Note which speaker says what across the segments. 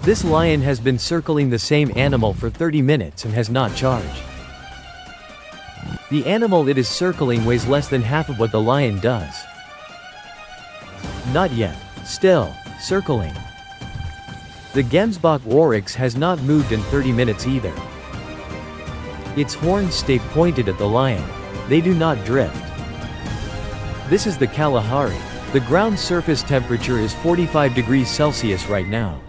Speaker 1: This lion has been circling the same animal for 30 minutes and has not charged. The animal it is circling weighs less than half of what the lion does. Not yet. Still, circling. The Gemsbok Oryx has not moved in 30 minutes either. Its horns stay pointed at the lion. They do not drift. This is the Kalahari. The ground surface temperature is 45 degrees Celsius right now.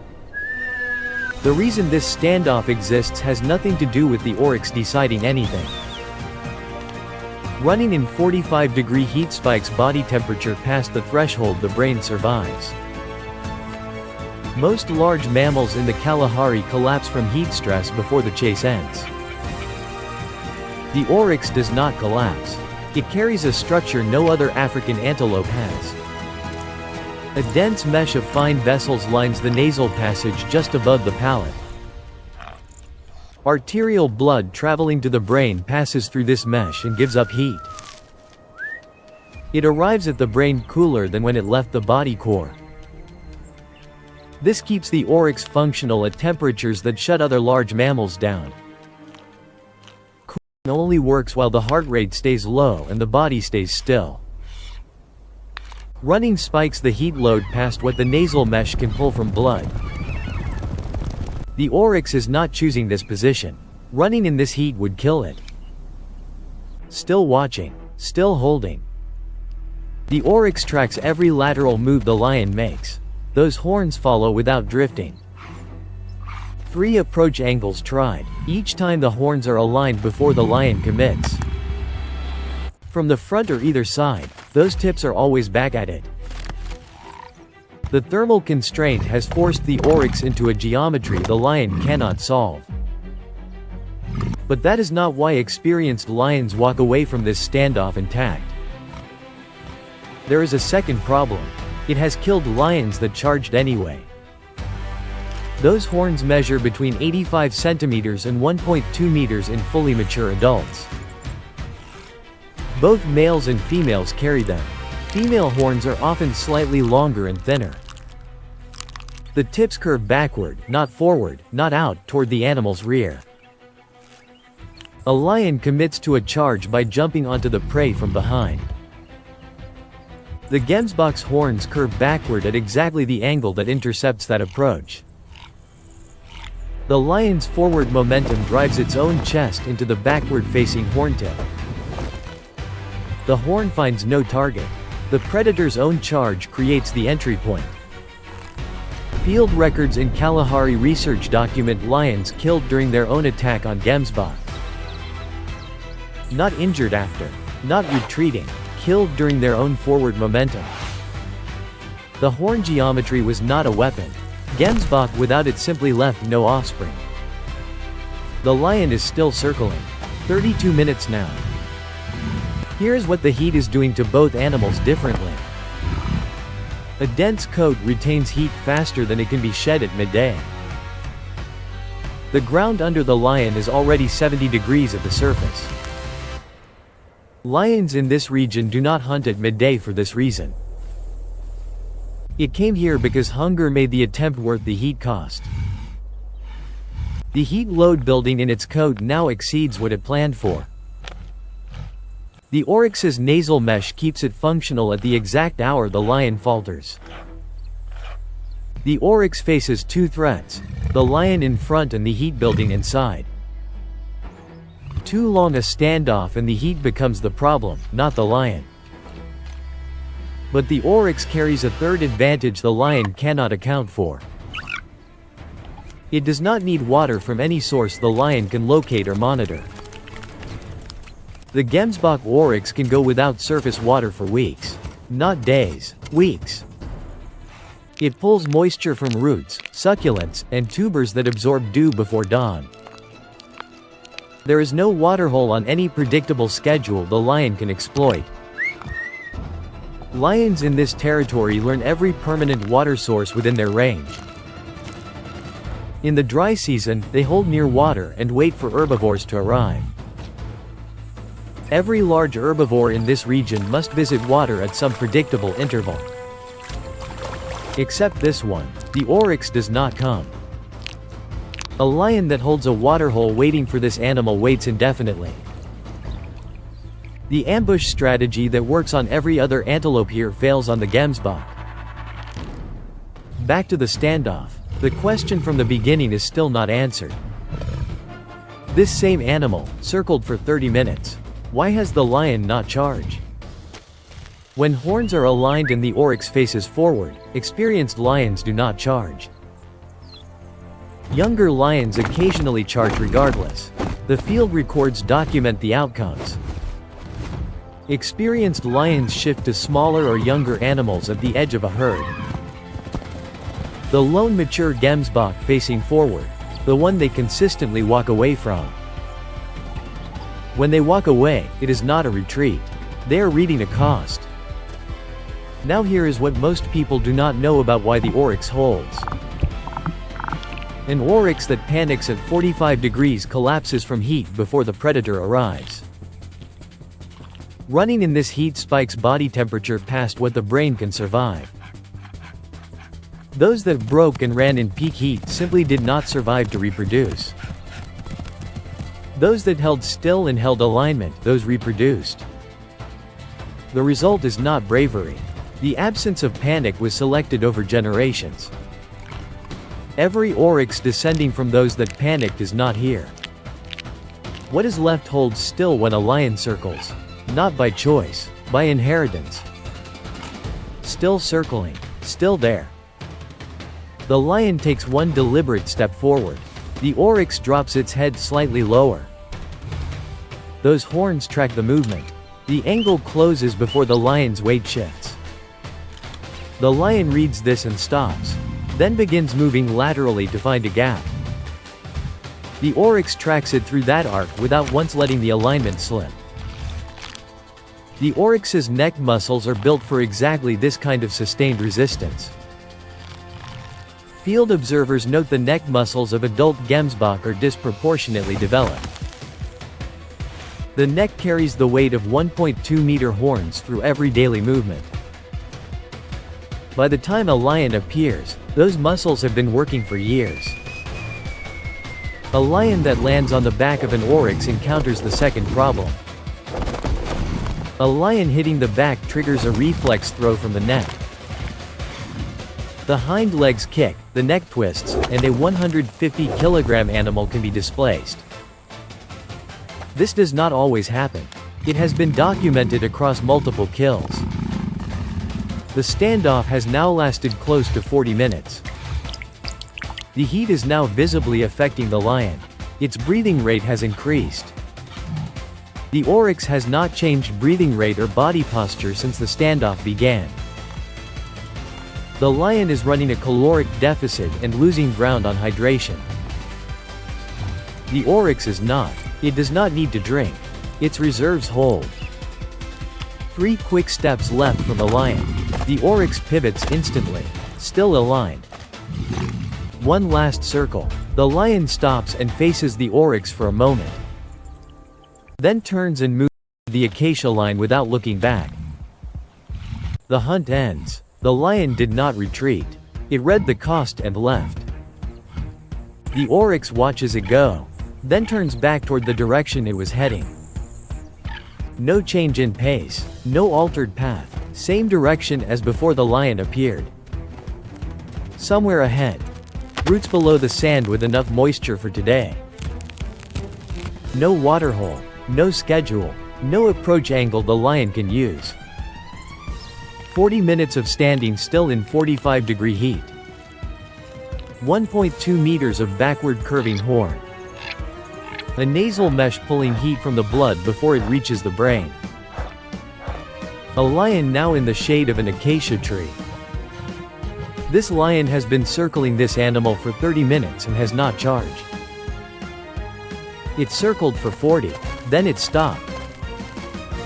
Speaker 1: The reason this standoff exists has nothing to do with the Oryx deciding anything. Running in 45-degree heat spikes body temperature past the threshold the brain survives. Most large mammals in the Kalahari collapse from heat stress before the chase ends. The Oryx does not collapse. It carries a structure no other African antelope has. A dense mesh of fine vessels lines the nasal passage just above the palate. Arterial blood traveling to the brain passes through this mesh and gives up heat. It arrives at the brain cooler than when it left the body core. This keeps the Oryx functional at temperatures that shut other large mammals down. Cooling only works while the heart rate stays low and the body stays still. Running spikes the heat load past what the nasal mesh can pull from blood. The Oryx is not choosing this position. Running in this heat would kill it. Still watching. Still holding. The Oryx tracks every lateral move the lion makes. Those horns follow without drifting. 3 approach angles tried. Each time the horns are aligned before the lion commits. From the front or either side, those tips are always back at it. The thermal constraint has forced the Oryx into a geometry the lion cannot solve. But that is not why experienced lions walk away from this standoff intact. There is a second problem. It has killed lions that charged anyway. Those horns measure between 85 centimeters and 1.2 meters in fully mature adults. Both males and females carry them. Female horns are often slightly longer and thinner. The tips curve backward, not forward, not out, toward the animal's rear. A lion commits to a charge by jumping onto the prey from behind. The Gemsbok's horns curve backward at exactly the angle that intercepts that approach. The lion's forward momentum drives its own chest into the backward-facing horn tip. The horn finds no target. The predator's own charge creates the entry point. Field records in Kalahari research document lions killed during their own attack on Gemsbok. Not injured after. Not retreating. Killed during their own forward momentum. The horn geometry was not a weapon. Gemsbok without it simply left no offspring. The lion is still circling. 32 minutes now. Here's what the heat is doing to both animals differently. A dense coat retains heat faster than it can be shed at midday. The ground under the lion is already 70 degrees at the surface. Lions in this region do not hunt at midday for this reason. It came here because hunger made the attempt worth the heat cost. The heat load building in its coat now exceeds what it planned for. The Oryx's nasal mesh keeps it functional at the exact hour the lion falters. The Oryx faces 2 threats, the lion in front and the heat building inside. Too long a standoff and the heat becomes the problem, not the lion. But the Oryx carries a third advantage the lion cannot account for. It does not need water from any source the lion can locate or monitor. The Gemsbok Oryx can go without surface water for weeks. Not days, weeks. It pulls moisture from roots, succulents, and tubers that absorb dew before dawn. There is no waterhole on any predictable schedule the lion can exploit. Lions in this territory learn every permanent water source within their range. In the dry season, they hold near water and wait for herbivores to arrive. Every large herbivore in this region must visit water at some predictable interval. Except this one. The Oryx does not come. A lion that holds a waterhole waiting for this animal waits indefinitely. The ambush strategy that works on every other antelope here fails on the Gemsbok. Back to the standoff. The question from the beginning is still not answered. This same animal, circled for 30 minutes. Why has the lion not charged? When horns are aligned and the oryx faces forward, experienced lions do not charge. Younger lions occasionally charge regardless. The field records document the outcomes. Experienced lions shift to smaller or younger animals at the edge of a herd. The lone mature Gemsbok facing forward, the one they consistently walk away from. When they walk away, it is not a retreat. They are reading a cost. Now here is what most people do not know about why the oryx holds. An oryx that panics at 45 degrees collapses from heat before the predator arrives. Running in this heat spikes body temperature past what the brain can survive. Those that broke and ran in peak heat simply did not survive to reproduce. Those that held still and held alignment, those reproduced. The result is not bravery. The absence of panic was selected over generations. Every oryx descending from those that panicked is not here. What is left holds still when a lion circles. Not by choice, by inheritance. Still circling, still there. The lion takes one deliberate step forward. The oryx drops its head slightly lower. Those horns track the movement. The angle closes before the lion's weight shifts. The lion reads this and stops, then begins moving laterally to find a gap. The oryx tracks it through that arc without once letting the alignment slip. The oryx's neck muscles are built for exactly this kind of sustained resistance. Field observers note the neck muscles of adult Gemsbok are disproportionately developed. The neck carries the weight of 1.2-meter horns through every daily movement. By the time a lion appears, those muscles have been working for years. A lion that lands on the back of an oryx encounters the second problem. A lion hitting the back triggers a reflex throw from the neck. The hind legs kick, the neck twists, and a 150-kilogram animal can be displaced. This does not always happen. It has been documented across multiple kills. The standoff has now lasted close to 40 minutes. The heat is now visibly affecting the lion. Its breathing rate has increased. The oryx has not changed breathing rate or body posture since the standoff began. The lion is running a caloric deficit and losing ground on hydration. The oryx is not. It does not need to drink. Its reserves hold. 3 quick steps left from the lion. The oryx pivots instantly, still aligned. 1 last circle. The lion stops and faces the oryx for a moment. Then turns and moves to the acacia line without looking back. The hunt ends. The lion did not retreat. It read the cost and left. The oryx watches it go, then turns back toward the direction it was heading. No change in pace, no altered path, same direction as before the lion appeared. Somewhere ahead. Roots below the sand with enough moisture for today. No waterhole, no schedule, no approach angle the lion can use. 40 minutes of standing still in 45-degree heat. 1.2 meters of backward curving horn. A nasal mesh pulling heat from the blood before it reaches the brain. A lion now in the shade of an acacia tree. This lion has been circling this animal for 30 minutes and has not charged. It circled for 40, then it stopped.